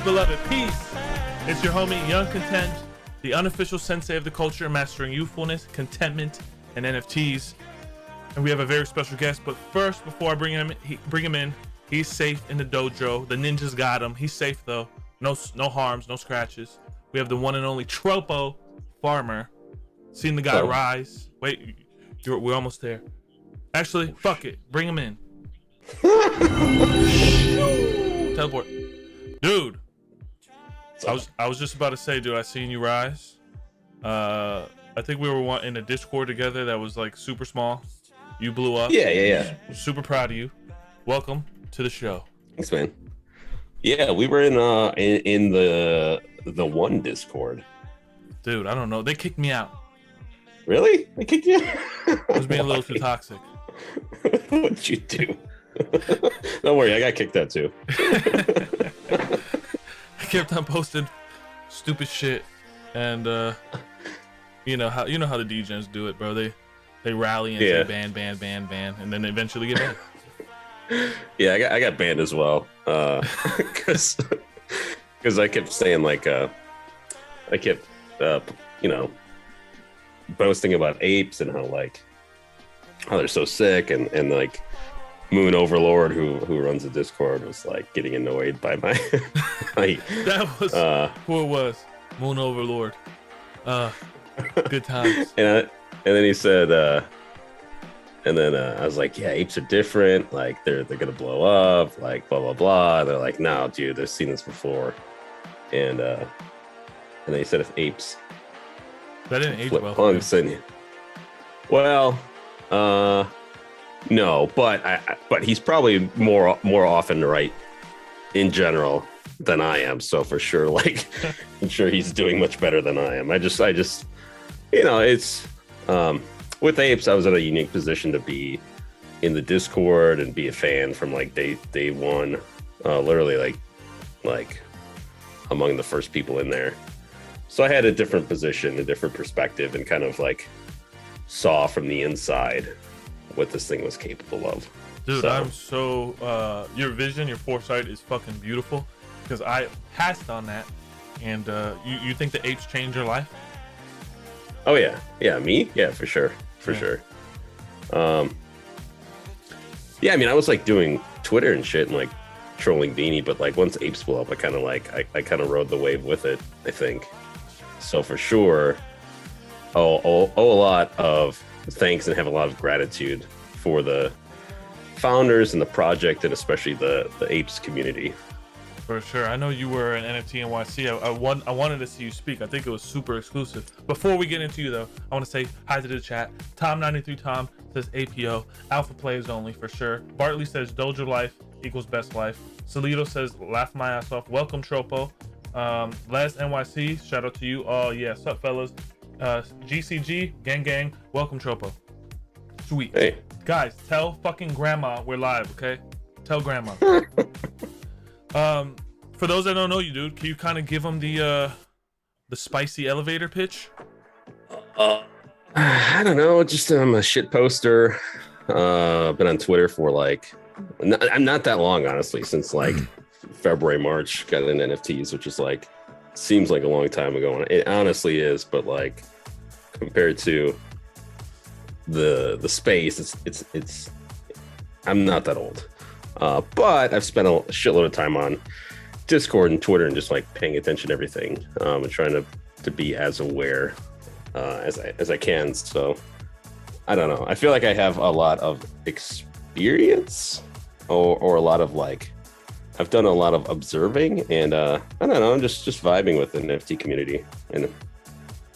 beloved, peace. It's your homie, Young Content, the unofficial sensei of the culture, mastering youthfulness, contentment, and NFTs. And we have a very special guest. But first, before I bring him in, he's safe in the dojo. The ninjas got him. He's safe though. No harms, no scratches. We have the one and only Tropofarmer. Seen the guy rise. Wait, we're almost there. Actually, fuck it. Bring him in. Teleport. Dude. I was just about to say, dude, I seen you rise. I think we were in a Discord together that was like super small. You blew up. Yeah. Super proud of you. Welcome to the show. Thanks, man. Yeah, we were in the one Discord. Dude, I don't know. They kicked me out. Really? They kicked you? I was being a little too toxic. What'd you do? Don't worry, I got kicked out too. I kept on posting stupid shit, and you know how the DJs do it, bro. They rally and say ban, and then they eventually get banned. Yeah, I got banned as well, because I kept saying like I kept boasting about apes and how they're so sick, and like Moon Overlord who runs the Discord was like getting annoyed by my that was who it was. Moon Overlord. Good times. And then he said and then I was like, yeah, apes are different, like they're gonna blow up, like blah blah blah. They're like, no dude, they've seen this before. And they said if apes that didn't age well. Punks and no, but he's probably more often right in general than I am. So for sure, like I'm sure he's doing much better than I am. I just it's with apes, I was in a unique position to be in the Discord and be a fan from like day one, literally like among the first people in there. So I had a different position, a different perspective, and kind of like saw from the inside what this thing was capable of. Dude, I'm so your vision, your foresight is fucking beautiful, because I passed on that. And you think the apes changed your life? Oh yeah, me? Yeah, for sure. Yeah, I mean, I was like doing Twitter and shit and like trolling Beanie, but like once apes blew up, I kind of rode the wave with it, I think. So for sure, owe a lot of thanks and have a lot of gratitude for the founders and the project, and especially the apes community. For sure. I know you were in NFT NYC. I wanted to see you speak. I think it was super exclusive. Before we get into you though, I want to say hi to the chat. Tom93 Tom says APO. Alpha players only for sure. Bartley says Dojo life equals best life. Salito says laugh my ass off. Welcome Tropo. Les NYC, shout out to you. Oh yeah, sup fellas. GCG, gang, welcome Tropo. Sweet. Hey. Guys, tell fucking grandma we're live, okay? Tell grandma. For those that don't know you, dude, can you kind of give them the spicy elevator pitch? I don't know, just I'm a shit poster. Been on Twitter for like, I'm not that long, honestly, since like February, March, got into NFTs, which is like, seems like a long time ago, and it honestly is, but like compared to the space, it's I'm not that old. But I've spent a shitload of time on Discord and Twitter and just like paying attention to everything, and trying to be as aware as I can. So I don't know. I feel like I have a lot of experience or a lot of like, I've done a lot of observing, and I don't know, I'm just vibing with the NFT community, and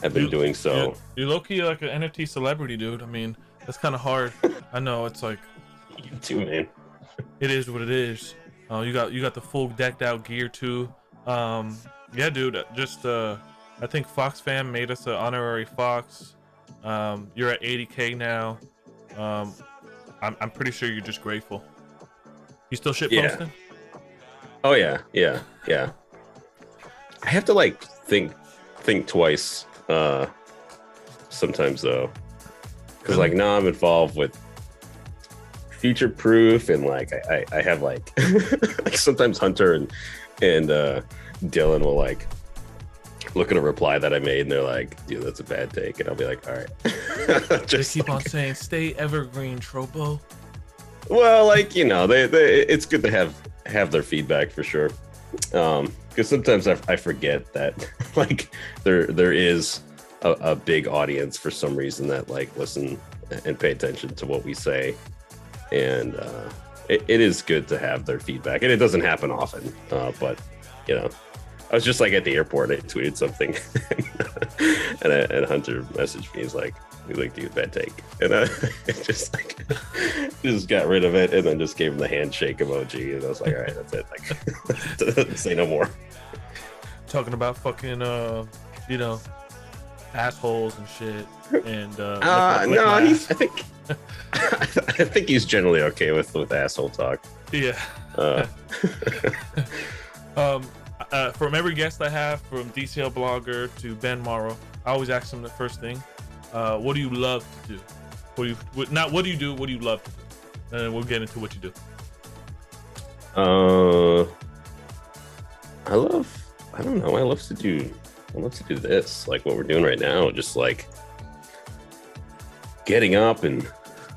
I've been doing so. You're low-key like an NFT celebrity, dude. I mean, that's kind of hard. I know, it's like, you too, man. It is what it is. You got the full decked out gear too. Yeah, dude. Just I think Fox Fam made us an honorary Fox. You're at 80K now. I'm pretty sure you're just grateful. You still shit posting? Oh yeah. I have to like think twice sometimes though, because like now I'm involved with future proof, and like I have like like sometimes Hunter and Dylan will like look at a reply that I made and they're like, dude, that's a bad take. And I'll be like, all right. They keep on saying, stay evergreen, Tropo. Well, like, you know, they it's good to have their feedback for sure. Because sometimes I forget that like there is a big audience for some reason that like listen and pay attention to what we say. And it is good to have their feedback. And it doesn't happen often. But, you know, I was just like at the airport, I tweeted something and Hunter messaged me. He's like, dude, bad take. And I just got rid of it and then just gave him the handshake emoji. And I was like, all right, that's it. Like, say no more. Talking about fucking, you know, assholes and shit. And no, I think he's generally okay with asshole talk. Yeah. From every guest I have, from DCL Blogger to Ben Morrow, I always ask them the first thing. What do you love to do? What do you love to do? And we'll get into what you do. I love to do this, like what we're doing right now, just like getting up and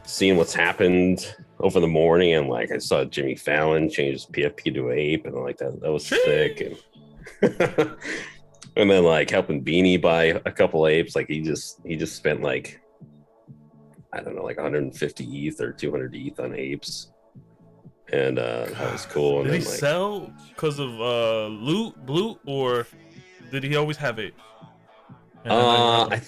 seeing what's happened over the morning. And like I saw Jimmy Fallon change his PFP to ape, and like that was sick. And and then like helping Beanie buy a couple apes. Like he just spent like, I don't know, like 150 ETH or 200 ETH on apes. And that was cool. And did then, he like, sell because of loot, or did he always have apes? I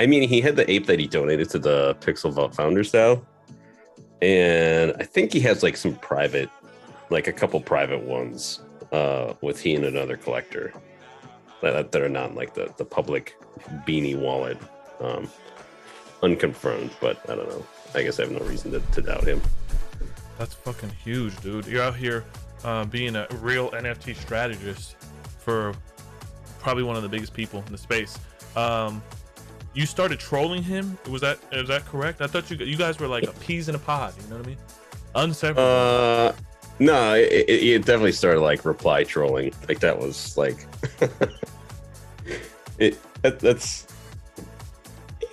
mean, he had the ape that he donated to the Pixel Vault Founders DAO. And I think he has like some private, like a couple private ones with he and another collector that are not like the public Beanie wallet. Unconfirmed, but I don't know. I guess I have no reason to doubt him. That's fucking huge, dude. You're out here being a real NFT strategist for probably one of the biggest people in the space. You started trolling him. Is that correct? I thought you guys were like a peas in a pod. You know what I mean? Unseparable. No, it definitely started like reply trolling. Like that was like that's.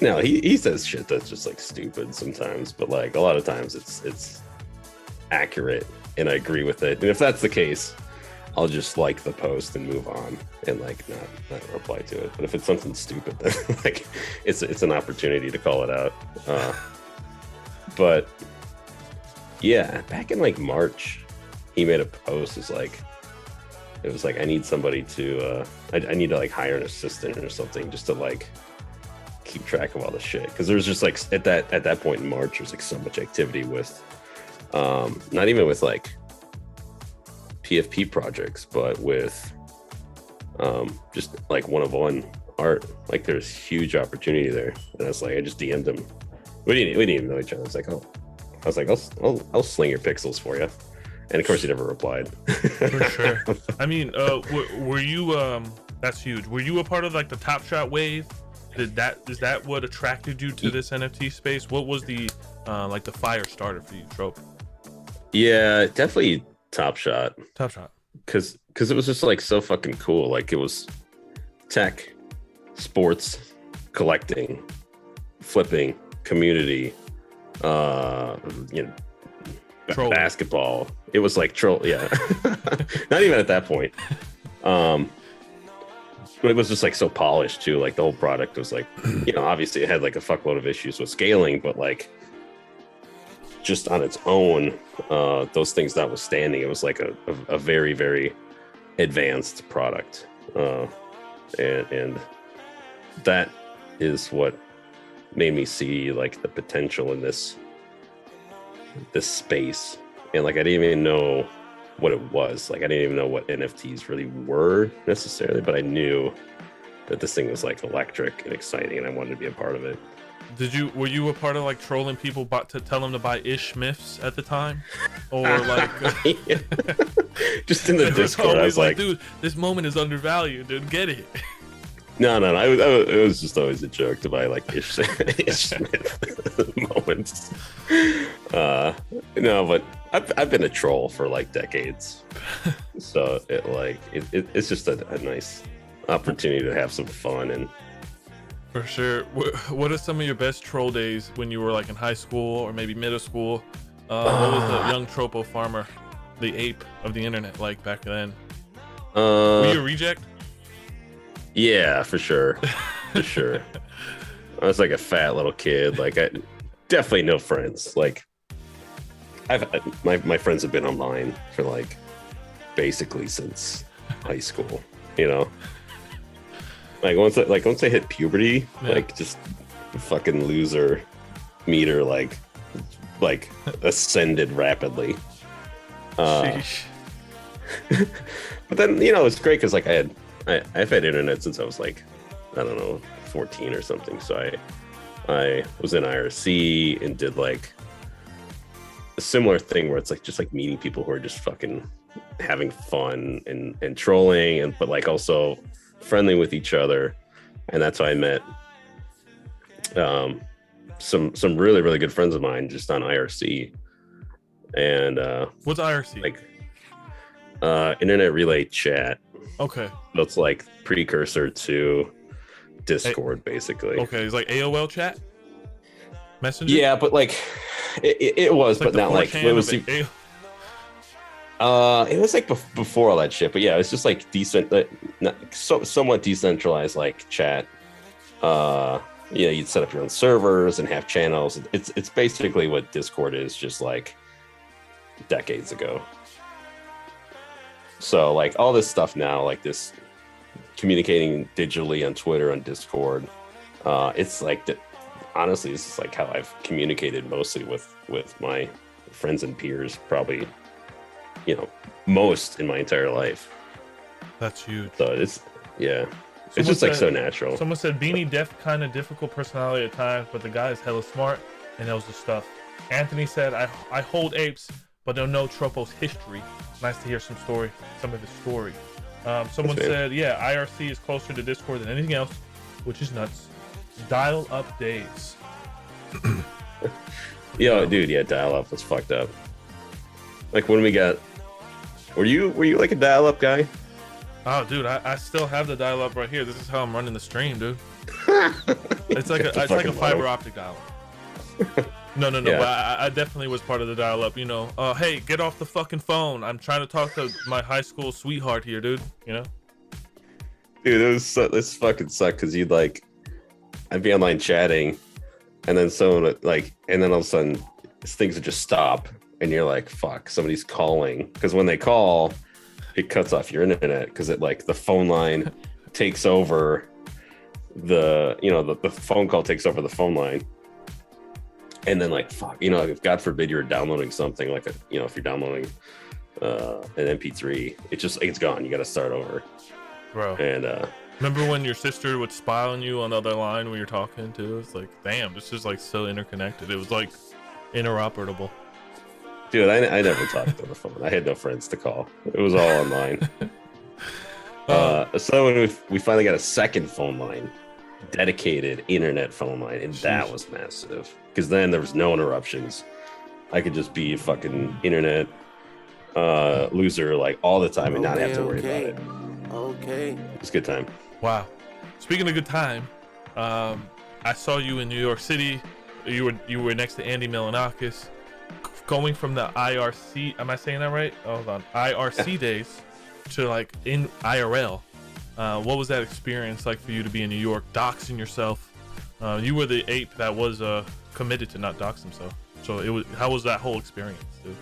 You know, he says shit that's just like stupid sometimes, but like a lot of times it's accurate and I agree with it. And if that's the case, I'll just like the post and move on and like not reply to it. But if it's something stupid, then like it's an opportunity to call it out. But yeah, back in like March, he made a post. It was like I need somebody to I need to like hire an assistant or something just to like keep track of all the shit, because there was just like at that point in March there's like so much activity with not even with like PFP projects, but with just like one-of-one art. Like there's huge opportunity there, and I was like, I just DM'd him. We didn't even know each other. I was like, I'll sling your pixels for you, and of course he never replied. For sure. I mean, were you that's huge. Were you a part of like the Top Shot wave? Is that what attracted you to this NFT space? What was the like the fire starter for you, Trope? Yeah, definitely Top Shot. Because it was just like so fucking cool. Like it was tech, sports, collecting, flipping, community, basketball. It was like troll. Yeah, not even at that point. But it was just like so polished too. Like the whole product was like, you know, obviously it had like a fuckload of issues with scaling, but like just on its own, those things notwithstanding, it was like a very, very advanced product. And that is what made me see like the potential in this space. And like I didn't even know what it was. Like I didn't even know what NFTs really were necessarily, but I knew that this thing was like electric and exciting, and I wanted to be a part of it. Were you a part of like trolling people to tell them to buy Ish Smiths at the time, or like just in the Discord? I was like, dude, this moment is undervalued, dude. Get it. No. It was just always a joke to buy like Ish Smith moments. No, but I've been a troll for like decades, so it's just a nice opportunity to have some fun. And For sure. What are some of your best troll days when you were like in high school or maybe middle school? What was the young Tropofarmer, the ape of the internet, like back then? Were you a reject? Yeah, for sure, for sure. I was like a fat little kid. Like I definitely no friends. Like my friends have been online for like basically since high school. You know, like once I hit puberty, like just fucking loser meter like ascended rapidly. Sheesh. But then it's great because like I've had internet since I was like, I don't know, 14 or something. So I was in IRC and did like a similar thing where it's like just like meeting people who are just fucking having fun and trolling but like also friendly with each other. And that's how I met some really, really good friends of mine just on IRC. And what's IRC? Like internet relay chat. Okay. That's like precursor to Discord, basically. Okay, it's like AOL chat, Messenger. Yeah, but like it was, like but not like it was. It was like before all that shit, but yeah, it's just like decent, somewhat decentralized like chat. You'd set up your own servers and have channels. It's basically what Discord is, just like decades ago. So like all this stuff now, like this communicating digitally on Twitter, on Discord, it's like honestly, this is like how I've communicated mostly with my friends and peers, probably, most in my entire life. That's huge. So it's just like so natural. Someone said Beanie Def kind of difficult personality at times, but the guy is hella smart and knows the stuff. Anthony said, I hold apes, but don't know Tropo's history. Nice to hear some of his story. Someone said, IRC is closer to Discord than anything else, which is nuts. Dial-up days. Dude, dial-up was fucked up. Like when we got, were you like a dial-up guy? Oh, dude, I still have the dial-up right here. This is how I'm running the stream, dude. It's like a fiber optic dial-up. No. Yeah. But I definitely was part of the dial-up. Hey, get off the fucking phone. I'm trying to talk to my high school sweetheart here, dude. Dude, this fucking sucked because I'd be online chatting, and then someone and then all of a sudden things would just stop, and you're like, "Fuck, somebody's calling." Because when they call, it cuts off your internet because the phone line takes over the phone call takes over the phone line. And then if God forbid you're downloading something if you're downloading an MP3, it's gone. You got to start over, bro. And remember when your sister would spy on you on the other line when you're talking to? It's like, damn, this is like so interconnected. It was like interoperable. Dude, I never talked on the phone. I had no friends to call. It was all online. So when we finally got a second phone line, dedicated internet phone line, and that was massive because then there was no interruptions. I could just be a fucking internet loser all the time and not have to worry about it. Okay. It's a good time. Wow. Speaking of good time, I saw you in New York City. You were next to Andy Milonakis. Going from the IRC, am I saying that right? Hold on. IRC days to in IRL. What was that experience like for you to be in New York, doxing yourself? You were the ape that was committed to not dox himself. So how was that whole experience, dude?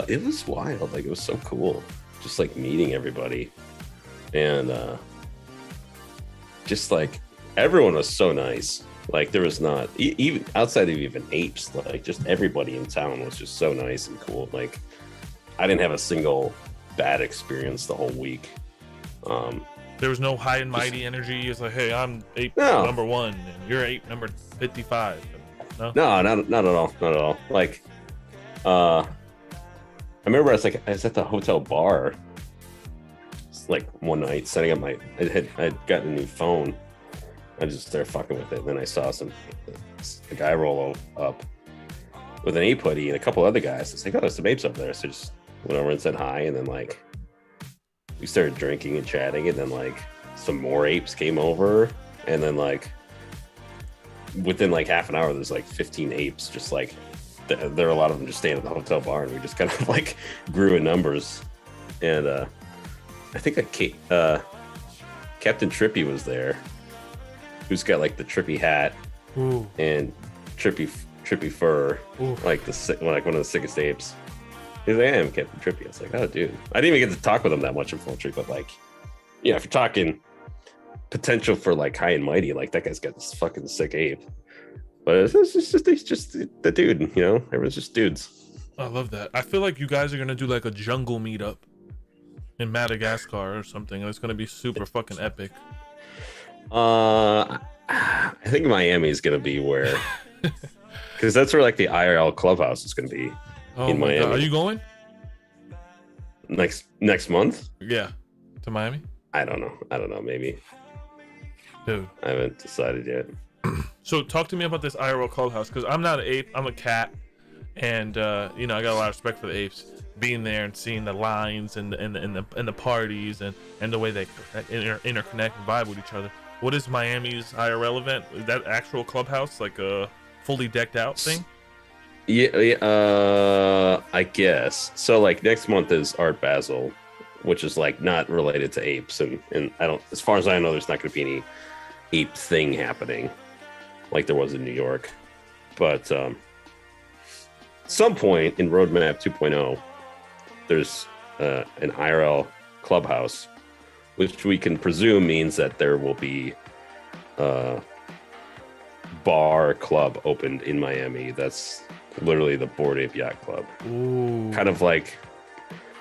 It was wild. It was so cool. Just meeting everybody. And just everyone was so nice. There was not even outside of even apes, just everybody in town was just so nice and cool. I didn't have a single bad experience the whole week. There was no high and mighty energy. It's like, hey, I'm ape number 1 and you're ape number 55. No, not at all. Not at all. I remember I was at the hotel bar one night setting up I had gotten a new phone. I just started fucking with it, and then I saw a guy roll up, with an ape hoodie and a couple other guys. It's like, oh, there's some apes up there. So just went over and said hi, and then like we started drinking and chatting, and then like some more apes came over, and then like within like half an hour, there's like 15 apes. Just like there are a lot of them just staying at the hotel bar, and we just kind of like grew in numbers. And I think Captain Trippy was there, who's got like the Trippy hat Ooh. and Trippy fur, Ooh. like one of the sickest apes. He's like, I am Captain Trippy. I was like, oh, dude. I didn't even get to talk with him that much, unfortunately. But like, yeah, if you're talking potential for like high and mighty, like that guy's got this fucking sick ape. But he's just the dude, you know. Everyone's just dudes. I love that. I feel like you guys are gonna do like a jungle meetup in Madagascar or something, and it's gonna be super fucking epic. I think Miami is gonna be where, because that's where like the IRL clubhouse is gonna be. Oh in my Miami. God. Are you going next month? Yeah, to Miami. I don't know. Maybe. Dude, I haven't decided yet. so talk to me about this IRL clubhouse, because I'm not an ape, I'm a cat, and you know, I got a lot of respect for the apes. Being there and seeing the lines and the parties and the way they interconnect and vibe with each other. What is Miami's IRL event? Is that actual clubhouse, like a fully decked out thing? Yeah, I guess so. Like next month is Art Basel, which is like not related to apes, and I don't, as far as I know, there's not going to be any ape thing happening like there was in New York. But some point in Roadmap 2.0, there's an IRL clubhouse, which we can presume means that there will be bar club opened in Miami. That's literally the Bored Ape Yacht Club. Ooh. Kind of like,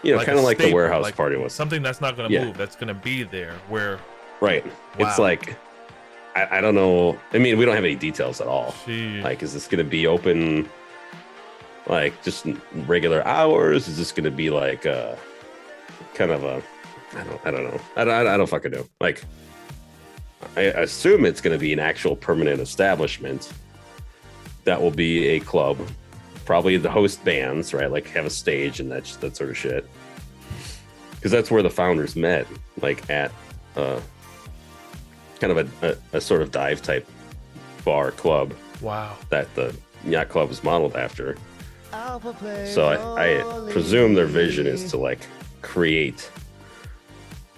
you know, Like kind of like the staple, warehouse like party was. something that's not going to move, that's going to be there. Where Right. Wow. It's like, I don't know. I mean, we don't have any details at all. Jeez. Like, is this going to be open like just regular hours? Is this going to be like kind of a, I don't know. I don't fucking know. Like, I assume it's going to be an actual permanent establishment that will be a club, probably the host bands, right? Like have a stage and that sort of shit. Because that's where the founders met, like at kind of a sort of dive type bar club. Wow. That the yacht club is modeled after. So I presume their vision is to like create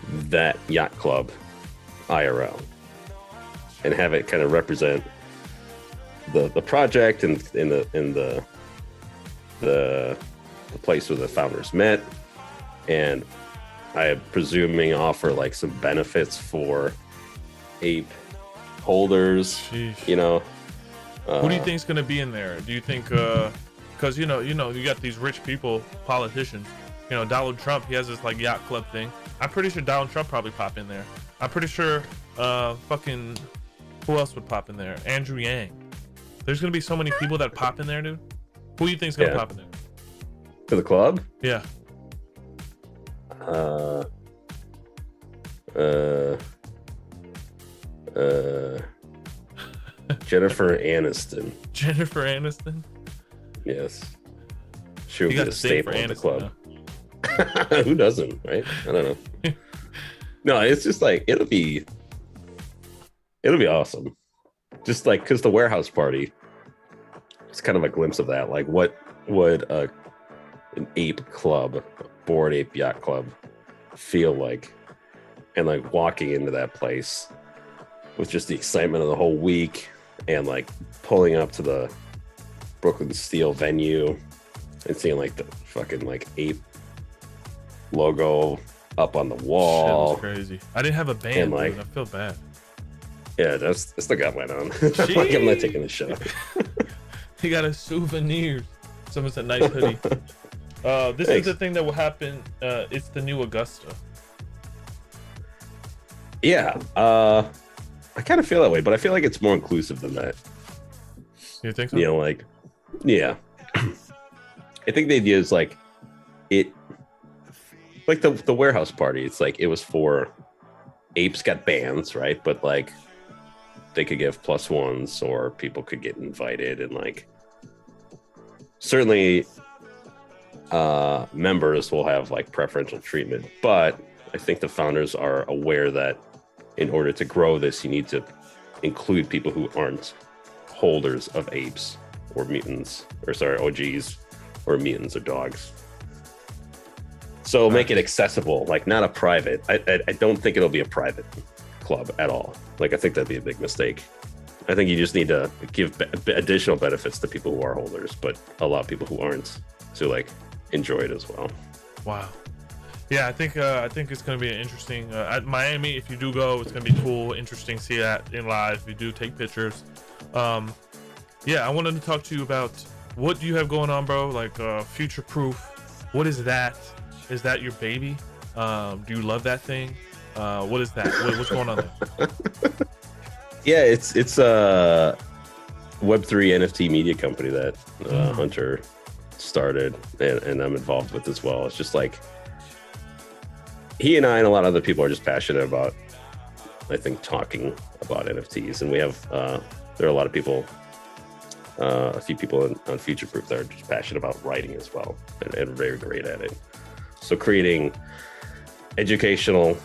that yacht club IRL and have it kind of represent the project and in the place where the founders met, and I am presuming offer like some benefits for ape holders. Sheesh. You know, Who do you think is going to be in there? Do you think because you got these rich people, politicians, you know, Donald Trump, he has this like yacht club thing. I'm pretty sure Donald Trump probably pop in there. I'm pretty sure fucking who else would pop in there? Andrew Yang. There's gonna be so many people that pop in there, dude. Who do you think's gonna pop in there? To the club? Yeah. Jennifer Aniston. Jennifer Aniston. Yes. She would You be got a to sing for staple of the Aniston. club. Who doesn't, right? I don't know. No, it's just like it'll be awesome. Just like because the warehouse party, it's kind of a glimpse of that. Like, what would an ape club, a Bored Ape Yacht Club, feel like? And like walking into that place with just the excitement of the whole week, and like pulling up to the Brooklyn Steel venue and seeing like the fucking like ape logo up on the wall. Shit was crazy. I didn't have a band, And, like, dude. I feel bad. Yeah, that's still got mine on. Like, I'm not taking this shit off. He got a souvenir. Someone said nice hoodie. This Thanks. is the thing that will happen. It's the new Augusta. Yeah, I kind of feel that way, but I feel like it's more inclusive than that. You think so? You know, like, yeah. I think the idea is like it, like the warehouse party. It's like it was for apes got bands, right? But like they could give +1s, or people could get invited and like certainly members will have like preferential treatment, but I think the founders are aware that in order to grow this, you need to include people who aren't holders of apes or mutants, or sorry, OGs or mutants or dogs. So make it accessible, like not a private. I don't think it'll be a private club at all. Like I think that'd be a big mistake. I think you just need to give additional benefits to people who are holders, but allow people who aren't to like enjoy it as well. Wow. Yeah, I think it's gonna be an interesting at Miami. If you do go, it's gonna be cool, interesting to see that in live. If you do take pictures, yeah, I wanted to talk to you about what do you have going on, bro? Like future proof. What is that? Is that your baby? Do you love that thing? What is that? What's going on there? Yeah, it's a Web3 NFT media company that Hunter started, and I'm involved with as well. It's just like he and I and a lot of other people are just passionate about, I think, talking about NFTs, and we have there are a lot of people, a few people on Future Proof that are just passionate about writing as well, and very great at it. So creating educational,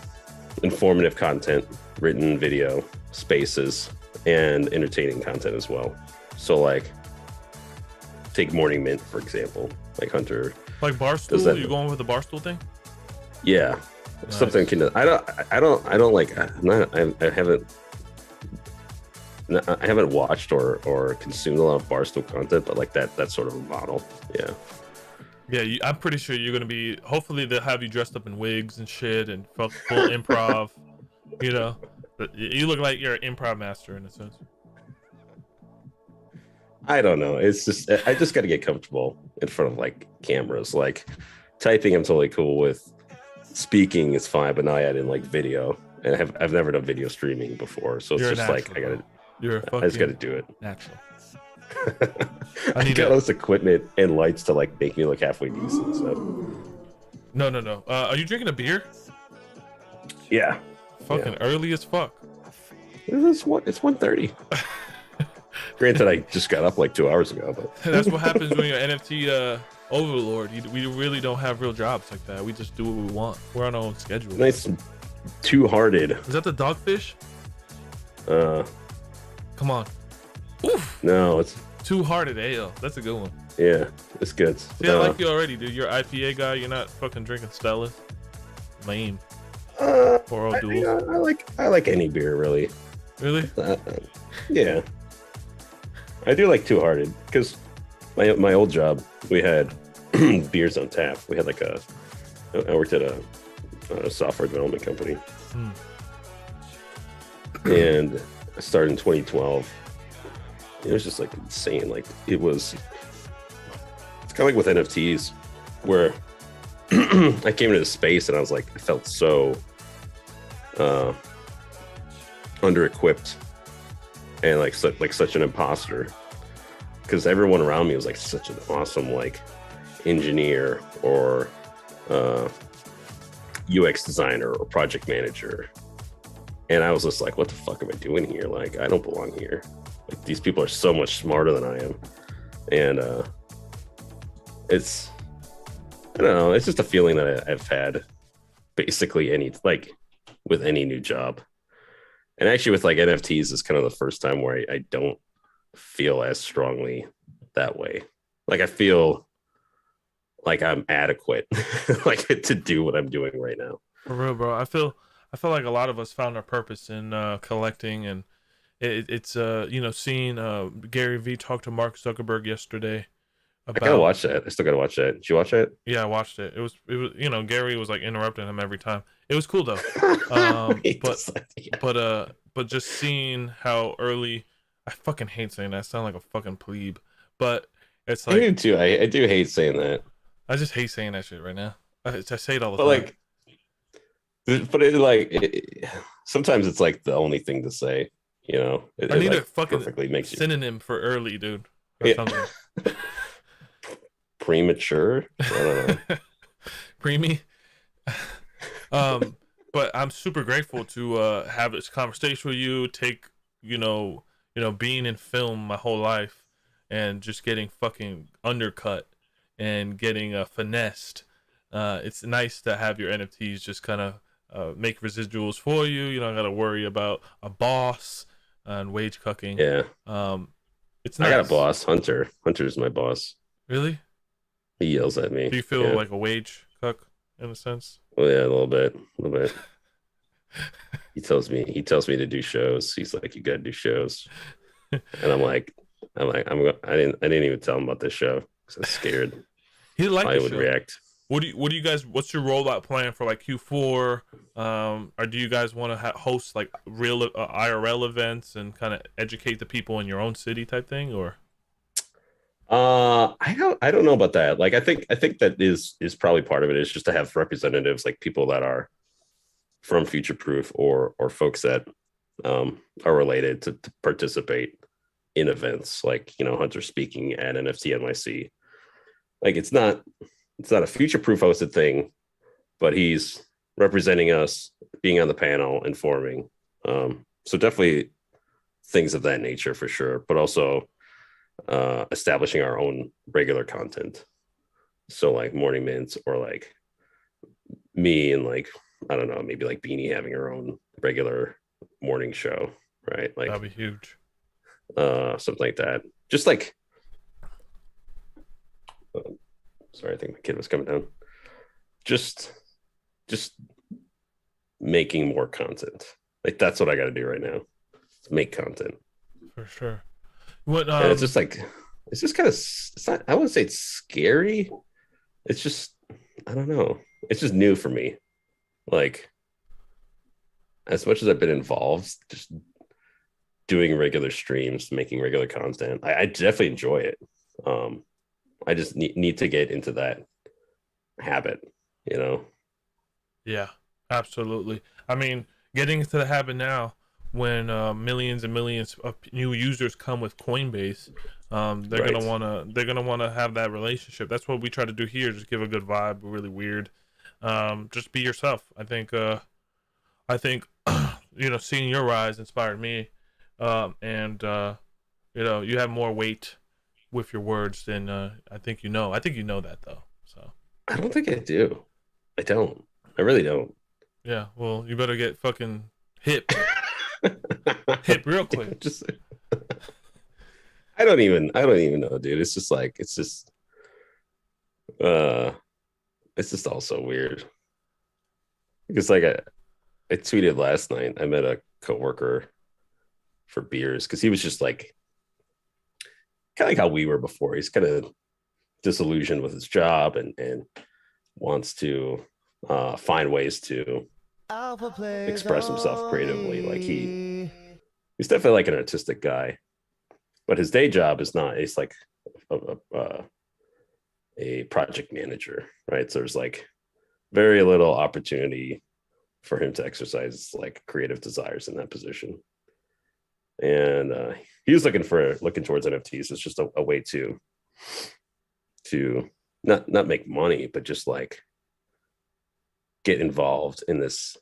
informative content, written video, spaces, and entertaining content as well. So like take Morning Mint, for example, like Hunter. Like Barstool, you going with the Barstool thing? Yeah. Nice. Something can, I don't like, I haven't watched or consumed a lot of Barstool content, but like that sort of a model. Yeah. Yeah, I'm pretty sure you're gonna be. Hopefully, they'll have you dressed up in wigs and shit and full improv. You know, you look like you're an improv master in a sense. I don't know. It's just I just got to get comfortable in front of like cameras. Like typing, I'm totally cool with. Speaking is fine, but now I add in like video, and I've never done video streaming before, so it's just natural, like I just gotta do it. Natural. I got all this equipment and lights to like make me look halfway decent. So no. Are you drinking a beer? Yeah. Fucking early as fuck. It's 1:30. Granted, I just got up like 2 hours ago, but that's what happens when you're NFT overlord. We really don't have real jobs like that. We just do what we want. We're on our own schedule. Nice, two-hearted. Is that the dogfish? Come on. Oof. No, it's Two-hearted ale. That's a good one. Yeah, it's good. See, I like you already, dude. You're IPA guy. You're not fucking drinking Stellas. Lame. I like any beer, really. Really? Yeah. I do like Two-Hearted because my old job, we had beers on tap. We had like I worked at a software development company. And I started in 2012. It was just like insane. Like it's kind of like with NFTs where I came into the space and I was like, I felt so under-equipped and like such an imposter because everyone around me was like such an awesome like engineer or UX designer or project manager, and I was just like, what the fuck am I doing here? Like, I don't belong here. Like, these people are so much smarter than I am, and it's, I don't know, it's just a feeling that I've had basically with any new job. And actually with like NFTs is kind of the first time where I don't feel as strongly that way. Like I feel like I'm adequate like to do what I'm doing right now. For real, bro. I feel like a lot of us found our purpose in collecting, and it's seeing Gary Vee talk to Mark Zuckerberg yesterday. I gotta watch that. I still gotta watch that. Did you watch it? Yeah, I watched it. It was Gary was like interrupting him every time. It was cool though. But just seeing how early, I fucking hate saying that. I sound like a fucking plebe, but it's like I do too. I do hate saying that. I just hate saying that shit right now. I say it all the time. Sometimes it's like the only thing to say. You know, I need a fucking synonym for early, dude. Yeah. Premature. I don't know. Preemie. But I'm super grateful to have this conversation with you. Take being in film my whole life, and just getting fucking undercut and getting finessed. It's nice to have your NFTs just kind of make residuals for you. You don't got to worry about a boss and wage cucking. Yeah. It's I got a nice. boss, Hunter. Hunter's my boss. Really? He yells at me. Do you feel Yeah. like a wage cuck in a sense? Well, yeah, a little bit, a little bit. He tells me to do shows. He's like, you gotta do shows, and I didn't even tell him about this show because I was scared He liked how the he would show. react. What do you guys? What's your rollout plan for like Q4? Or do you guys want to host like real IRL events and kind of educate the people in your own city type thing? Or I don't know about that. Like, I think that is probably part of it, is just to have representatives, like people that are from Future Proof or folks that are related to participate in events, like, Hunter speaking at NFT NYC. Like, it's not a Future Proof hosted thing, but he's representing us, being on the panel, informing. So definitely things of that nature for sure, but also establishing our own regular content. So like Morning Mints, or like me and like, I don't know, maybe like Beanie having her own regular morning show, right? that'd Like be huge. something like that. Just like, sorry, I think my kid was coming down. Just making more content. Like, that's what I got to do right now. Make content. For sure. What And it's just kind of, it's not, I wouldn't say it's scary. It's just, I don't know. It's just new for me. Like, as much as I've been involved, just doing regular streams, making regular content, I definitely enjoy it. I just need to get into that habit, you know? Yeah, absolutely. I mean, getting into the habit now, when millions and millions of new users come with Coinbase, they're Right. gonna wanna have that relationship. That's what we try to do here. Just give a good vibe, really weird. Just be yourself. I think seeing your rise inspired me, and you have more weight with your words than I think you know. I think you know that though. So I don't think I do. I don't. I really don't. yeah, well, you better get fucking hip, hip real quick. Just I don't even know, dude. Uh it's just all so weird. Because like I tweeted last night, I met a coworker for beers because he was just like kind of like how we were before. He's kind of disillusioned with his job and wants to find ways to express himself creatively. Like he's definitely like an artistic guy, but his day job is not. He's like a project manager, right? So there's like very little opportunity for him to exercise like creative desires in that position. And he was looking towards NFTs. It's just a way to not make money, but just like get involved in this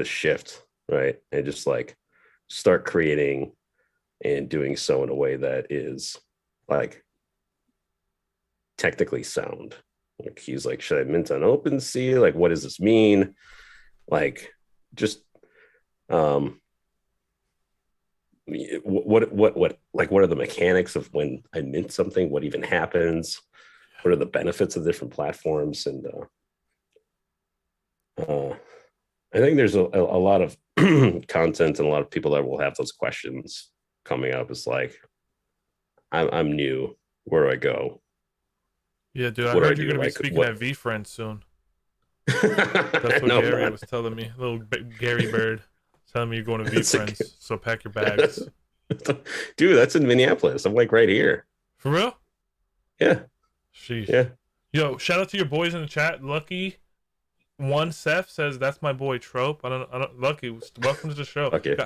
shift, right? And just like start creating and doing so in a way that is like technically sound. Like, he's like, should I mint on OpenSea? Like, what does this mean? Like, just what like, what are the mechanics of when I mint something? What even happens? What are the benefits of different platforms? And I think there's a lot of content and a lot of people that will have those questions coming up. It's like, I'm new. Where do I go? Yeah, dude, I What do I heard you're do? gonna be Like, speaking what? at VFriends soon. That's what No, I'm Gary not. was telling me. Little Gary Bird telling me you're going to It's VFriends, so pack your bags. Dude, that's in Minneapolis. I'm like right here. For real? Yeah, Sheesh. yeah. Yo, shout out to your boys in the chat. Lucky One Seth says that's my boy Trope. I don't. Lucky, welcome to the show. Okay.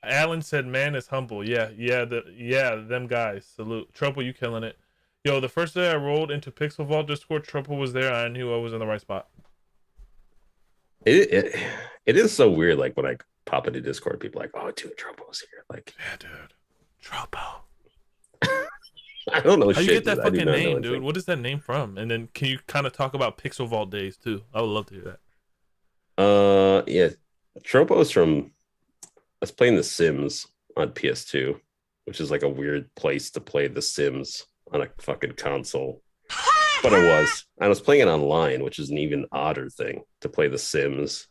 Alan said, "Man is humble." Yeah, them guys. Salute, Tropo. You killing it. Yo, the first day I rolled into Pixel Vault Discord, Tropo was there. I knew I was in the right spot. It is so weird. Like, when I pop into Discord, people are like, "Oh, dude, Tropo's here." Like, Yeah, dude. Tropo. I don't know How you shit, get that dude. I do fucking not know name, dude? anything. What is that name from? And then can you kind of talk about Pixel Vault days too? I would love to hear that. Yeah, Tropo's from. I was playing The Sims on PS2, which is like a weird place to play The Sims on a fucking console. But I was playing it online, which is an even odder thing to play The Sims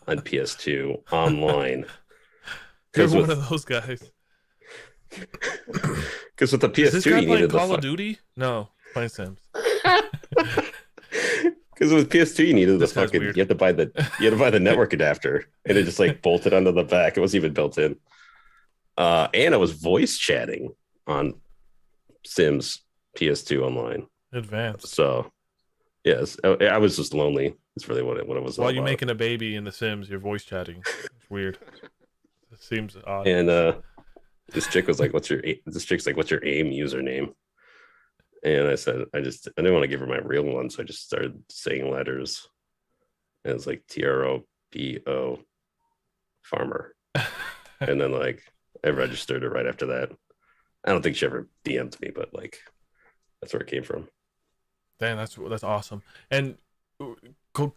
on PS2 online. You're Because one with of those guys. because with the Is this PS2 guy you playing needed the Call of fuck. Duty? No, playing Sims. Because with PS2 you needed the This guy's fucking weird. you had to buy the network adapter, and it just like bolted onto the back. It wasn't even built in. And I was voice chatting on Sims PS2 online. Advanced. So yes, I was just lonely. It's really what it was all While you're about. making a baby in The Sims, you're voice chatting. It's weird. It seems odd. And this chick was like, This chick's like, "What's your AIM username?" And I said, I didn't want to give her my real one, so I just started saying letters. And it's like TROPO farmer. And then like I registered it right after that. I don't think she ever DM'd me, but like that's where it came from. Damn, that's awesome. And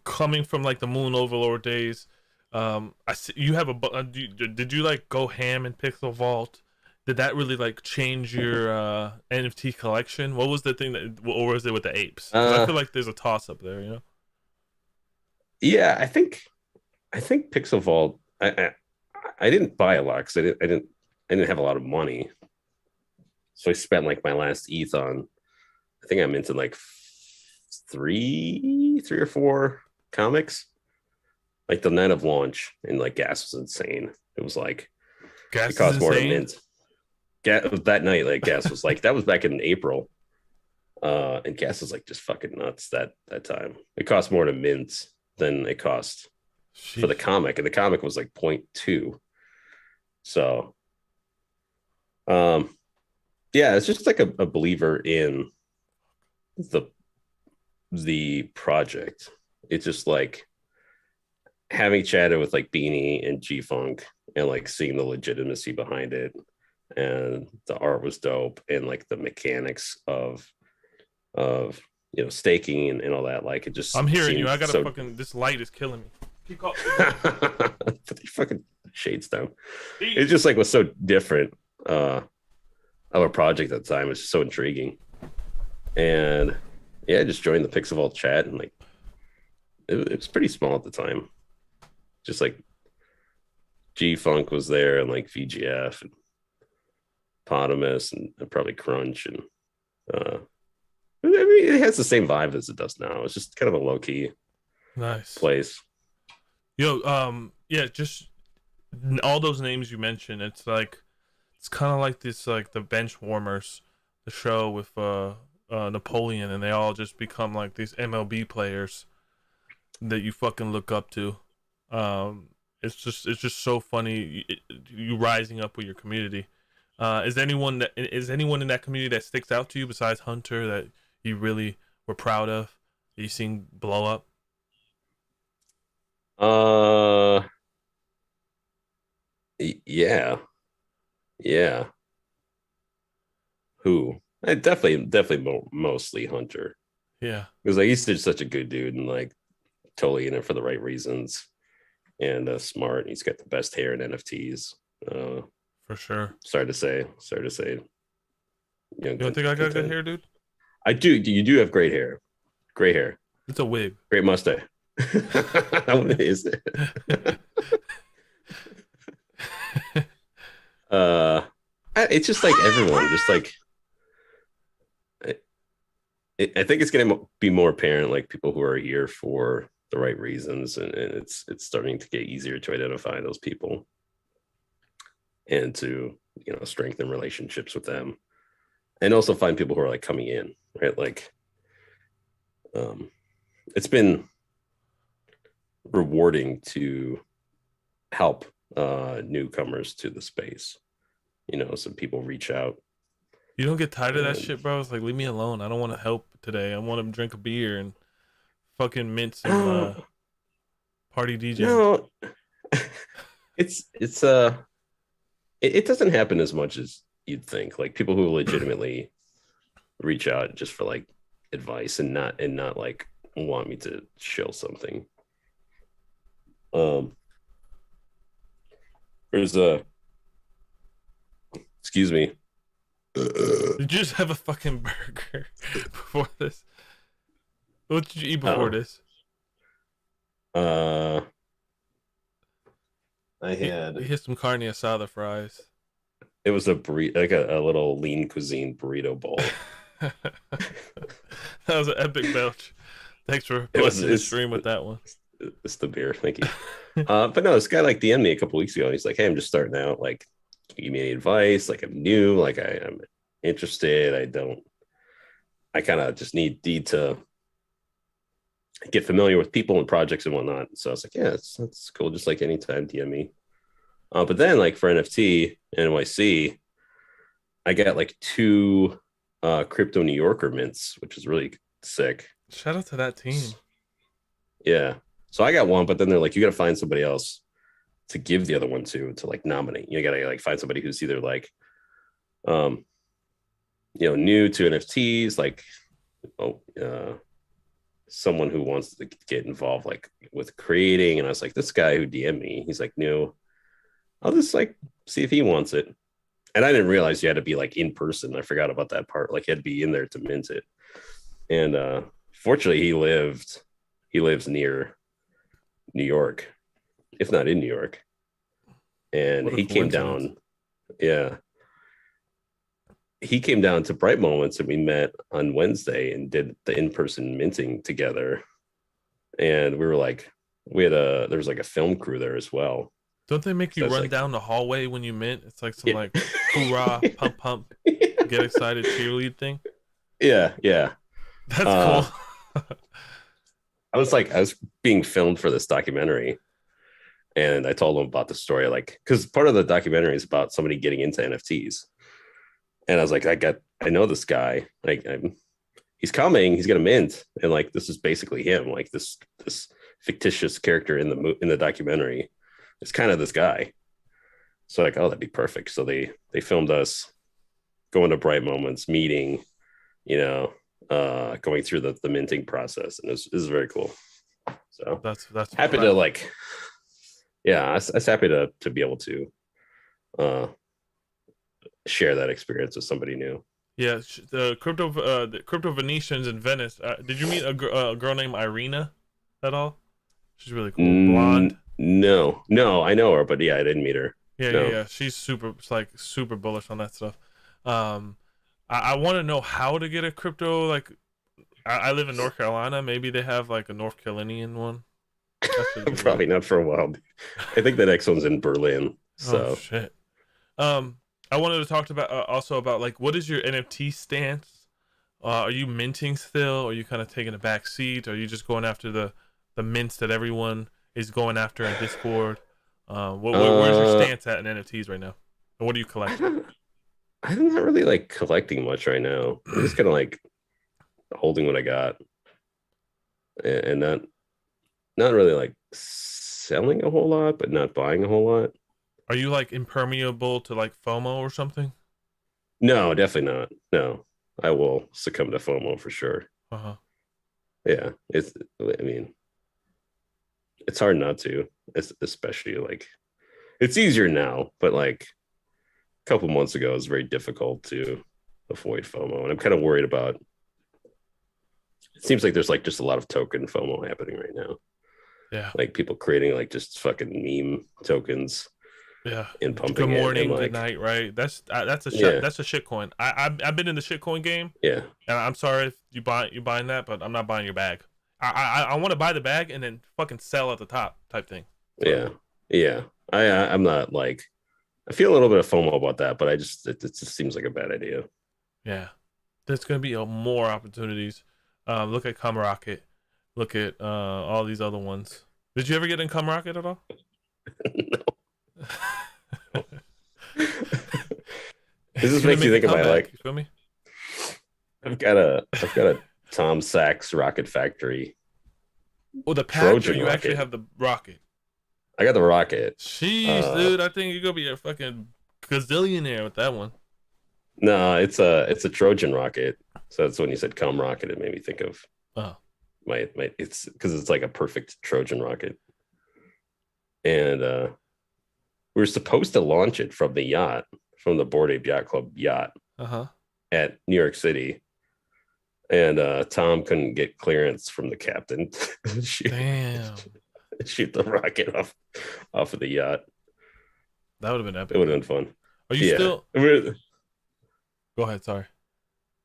coming from like the Moon Overlord days, I see you have did you like go ham in Pixel Vault? Did that really like change your NFT collection? What was the thing that, or was it with the apes? Because I feel like there's a toss up there, you know? Yeah, I think Pixel Vault. I didn't buy a lot because I didn't have a lot of money, so I spent like my last ETH on. I think I'm into like three or four comics. Like the night of launch, and like gas was insane. It was like it Gas is cost more to insane. mint. That night, like gas was like that was back in April. And gas was like just fucking nuts that time. It cost more to mint than it cost for the Sheesh. comic, and the comic was like 0.2. So um yeah, it's just like a believer in the project. It's just like having chatted with like Beanie and G Funk and like seeing the legitimacy behind it, and the art was dope, and like the mechanics of staking and all that, like it just I'm hearing you. seemed I gotta so. fucking. This light is killing me. Keep going. Put your fucking shades down. It just like was so different of a project at the time. It's so intriguing. And yeah, I just joined the Pixel Vault chat, and like it was pretty small at the time. Just like G Funk was there, and like VGF and Potamus and probably Crunch, and I mean, it has the same vibe as it does now. It's just kind of a low key Nice. place. Yo, yeah, just all those names you mentioned. It's like it's kind of like this, like the bench warmers, the show with Napoleon, and they all just become like these MLB players that you fucking look up to. It's just so funny. You rising up with your community. Is anyone in that community that sticks out to you besides Hunter that you really were proud of? That you seen blow up? Uh, yeah, yeah. Who? Definitely mostly Hunter, Yeah, because like he's just such a good dude, and like totally in it for the right reasons, and smart. And he's got the best hair in NFTs. for sure. Sorry to say. You don't think I got good hair, dude? I do. You do have great hair. Great hair. It's a wig. Great mustache. What is it? uh, it's just like everyone. Just like I think it's going to be more apparent, like people who are here for the right reasons, and it's starting to get easier to identify those people and to strengthen relationships with them, and also find people who are like coming in, right? Like, it's been rewarding to help newcomers to the space. Some people reach out. You don't get tired of that And shit, bro? It's like, leave me alone. I don't want to help today. I want to drink a beer and fucking mint some party DJ. no, it doesn't happen as much as you'd think. Like people who legitimately reach out just for like advice and not like want me to show something. There's a excuse me. Did you just have a fucking burger before this? What did you eat before this? I He had had some carne asada fries. it was a burrito, like a little lean cuisine burrito bowl. That was an epic belch. Thanks for It was blessing the stream with that one. it's the beer, thank you. But no, this guy like DM'd me a couple weeks ago and he's like, hey, I'm just starting out, like can you give me any advice? Like I'm new, like I'm interested. I kind of just need to get familiar with people and projects and whatnot. So I was like, yeah, that's cool. Just like anytime DM me. But then like for NFT NYC, I got like 2 crypto New Yorker mints, which is really sick. Shout out to that team. Yeah. So I got one, but then they're like, you got to find somebody else to give the other one to like nominate. You got to like find somebody who's either like, new to NFTs, like, someone who wants to get involved like with creating. And I was like, this guy who DM'd me, he's like new. I'll just like see if he wants it. And I didn't realize you had to be like in person. I forgot about that part. Like you had to be in there to mint it. And fortunately he lives near New York, if not in New York. And he came down. Yeah. He came down to Bright Moments and we met on Wednesday and did the in-person minting together. And we were like, there was like a film crew there as well. Don't they make you run like, down the hallway when you mint? It's like some like hoorah, pump, pump, get excited cheerlead thing. Yeah. That's cool. I was being filmed for this documentary. And I told him about the story, like, because part of the documentary is about somebody getting into NFTs. And I was like, I know this guy. Like, he's coming. He's gonna mint, and like, this is basically him. Like this fictitious character in the documentary. It's kind of this guy. So like, oh, that'd be perfect. So they filmed us going to Bright Moments, meeting, going through the minting process, and this is very cool. So that's happy to like, yeah, I was happy to be able to share that experience with somebody new. Yeah, the crypto Venetians in Venice. Did you meet a girl named Irina at all? She's really cool, blonde. No, I know her, but yeah, I didn't meet her. Yeah. She's super bullish on that stuff. I want to know how to get a crypto. Like, I live in North Carolina. Maybe they have like a North Carolinian one. Probably not for a while. I think the next one's in Berlin. So oh, shit. I wanted to talk about also about like, what is your NFT stance? Are you minting still? Are you kind of taking a back seat? Are you just going after the mints that everyone is going after in Discord? Where's your stance at in NFTs right now? And what are you collecting? I'm not really like collecting much right now. I'm just kind of like holding what I got, and not really like selling a whole lot, but not buying a whole lot. Are you like impermeable to like FOMO or something? No, definitely not. No, I will succumb to FOMO for sure. Yeah, it's hard not to. It's especially like, it's easier now, but like a couple months ago, it was very difficult to avoid FOMO, and I'm kind of worried about. It seems like there's like just a lot of token FOMO happening right now. Yeah, like people creating like just fucking meme tokens. Yeah, and pumping good morning, like, good night, right? That's a shit. That's a shitcoin. I've been in the shitcoin game. Yeah, and I'm sorry if you buying that, but I'm not buying your bag. I want to buy the bag and then fucking sell at the top type thing. So. Yeah. I'm not like, I feel a little bit of FOMO about that, but it just seems like a bad idea. Yeah, there's gonna be more opportunities. Look at Cum Rocket. Look at all these other ones. Did you ever get in Cum Rocket at all? No. This just makes you think of my like. You feel me? I've got a Tom Sachs rocket factory. Well, the patch, or you actually have the rocket? I got the rocket. Jeez, dude, I think you're gonna be a fucking gazillionaire with that one. No, it's a Trojan rocket. So that's when you said cum rocket, it made me think of Oh, my it's because it's like a perfect Trojan rocket. And we were supposed to launch it from the yacht, from the Bored Ape Yacht Club yacht uh-huh. at New York City. And Tom couldn't get clearance from the captain to Damn. shoot the rocket off of the yacht. That would have been It epic would have though. been fun. Are you Yeah. still Go ahead, sorry.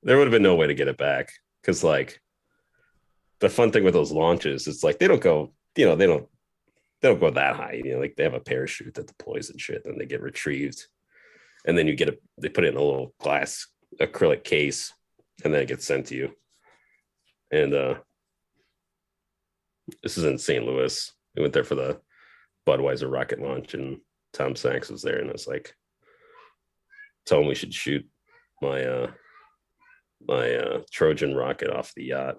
There would have been no way to get it back because like the fun thing with those launches is like they don't go, they don't go that high. Like they have a parachute that deploys and shit, and they get retrieved, and then they put it in a little glass acrylic case, and then it gets sent to you. And this is in St. Louis. We went there for the Budweiser rocket launch, and Tom Sachs was there, and I was like, told him we should shoot my Trojan rocket off the yacht.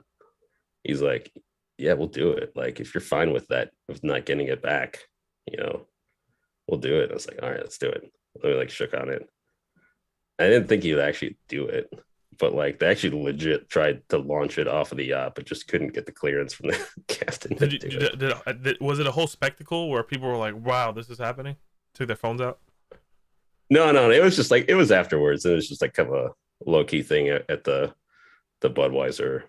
He's like, yeah, we'll do it. Like, if you're fine with that, with not getting it back, we'll do it. I was like, all right, let's do it. We like shook on it. I didn't think he would actually do it, but like they actually legit tried to launch it off of the yacht, but just couldn't get the clearance from the captain. Was it a whole spectacle where people were like, wow, this is happening? Took their phones out? No, it was just like it was afterwards. It was just like kind of a low key thing at the Budweiser.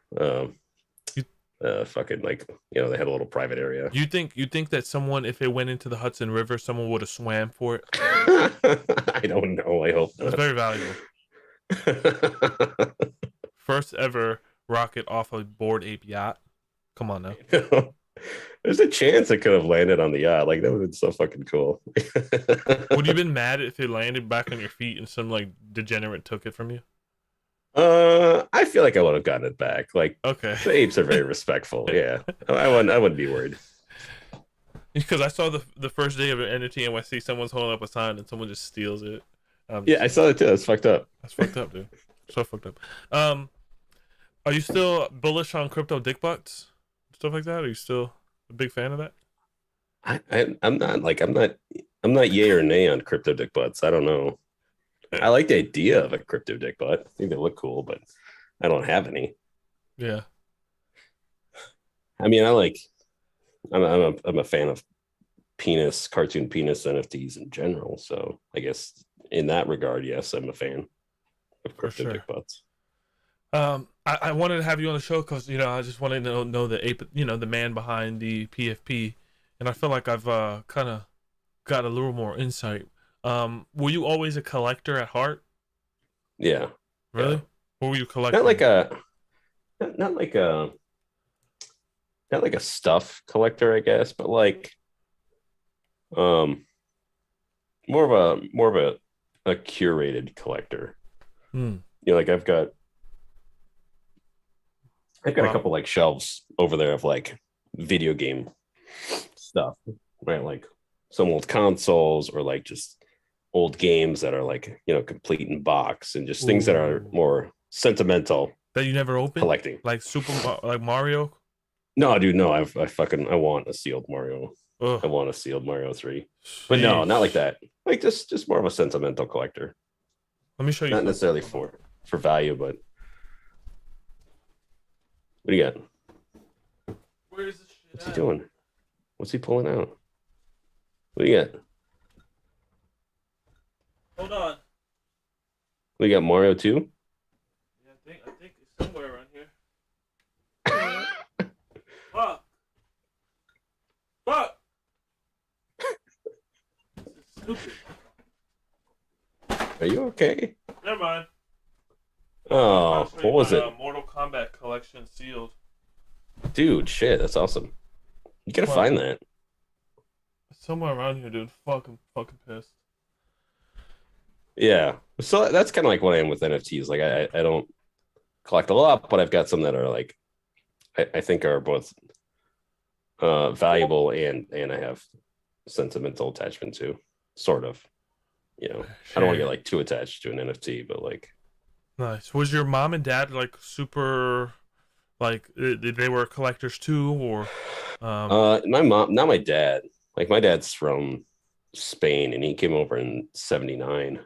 Fucking like they had a little private area. You think that someone, if it went into the Hudson River, someone would have swam for it? I don't know. I hope not. It's very valuable. First ever rocket off a Bored Ape yacht. Come on now. There's a chance it could have landed on the yacht. Like that would have been so fucking cool. Would you have been mad if it landed back on your feet and some like degenerate took it from you? I feel like I would have gotten it back. Like, okay, the apes are very respectful. Yeah, I wouldn't be worried. Because I saw the first day of an NFT NYC, someone's holding up a sign and someone just steals it. Yeah, I saw it too. That's fucked up. That's fucked up, dude. So fucked up. Are you still bullish on crypto dick butts, stuff like that? Are you still a big fan of that? I'm not yay or nay on crypto dick butts. I don't know. I like the idea of a crypto dick butt. I think they look cool, but I don't have any. Yeah. I mean, I'm a fan of cartoon penis NFTs in general. So I guess in that regard, yes, I'm a fan of crypto dick butts. I wanted to have you on the show because I just wanted to know the ape, the man behind the PFP, and I feel like I've kind of got a little more insight. Were you always a collector at heart? Yeah. Really? Yeah. What were you collecting? Not like a stuff collector, I guess, but like more of a curated collector. Like I've got a couple like shelves over there of like video game stuff, right? Like some old consoles or like just old games that are like complete in box and just things that are more sentimental that you never opened, collecting, like like Mario. No, dude, no. I want a sealed Mario. Ugh. I want a sealed Mario 3, but no, not like that. Like just more of a sentimental collector. Let me show you. Not necessarily for value, but what do you got? Where is this shit? What's he doing? What's he pulling out? What do you got? Hold on. We got Mario 2? Yeah, I think it's somewhere around here. Fuck. This is stupid. Are you okay? Never mind. Oh, what was it? Mortal Kombat collection sealed. Dude, shit, that's awesome. You gotta find that. Somewhere around here, dude. I'm fucking pissed. Yeah. So that's kind of like what I am with NFTs. Like I don't collect a lot, but I've got some that are like I think are both valuable and I have sentimental attachment to, sort of. Sure. I don't want to get like too attached to an NFT, but like. Nice. Was your mom and dad like super, like they were collectors too, or? My mom, not my dad. Like my dad's from Spain, and he came over in '79.